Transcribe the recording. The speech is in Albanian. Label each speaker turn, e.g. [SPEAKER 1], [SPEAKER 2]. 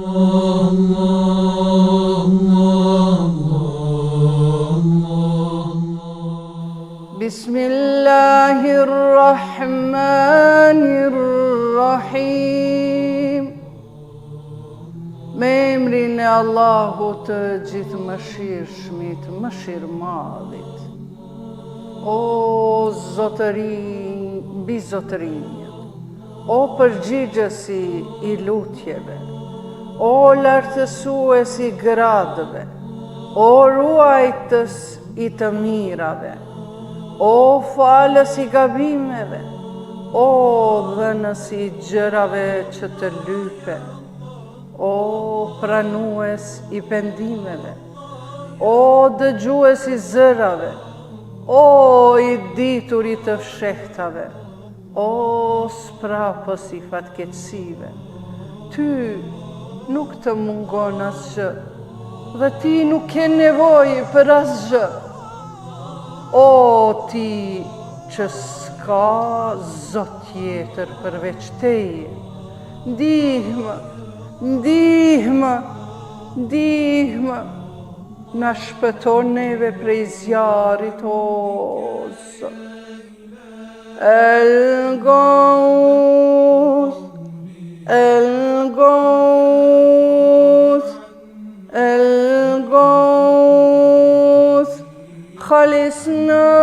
[SPEAKER 1] Bismillahirrahmanirrahim. Me emrin e Allahut të gjithë mëshirshmit, mëshirmadhit. O zotërinj mbi zotërinjët, o përgjigjësi i lutjeve, o lartësues i gradëve, o ruajtës i të mirave, o falës i gabimeve, o dhënës i gjërave që të lypen, o pranues i pendimeve, o dëgjues i zërave, o i ditur i të fshehtave, o sprapës i fatkeqësive. Ty nuk të mungon asgjë, dhe ti nuk ke nevojë për asgjë. O ti që s'ka zot tjetër përveç teje, ndihmë, ndihmë, ndihmë, na shpëton neve prej zjarit, o Zot. El-Gauth, El-Gauth, El-Gauth, خلصنا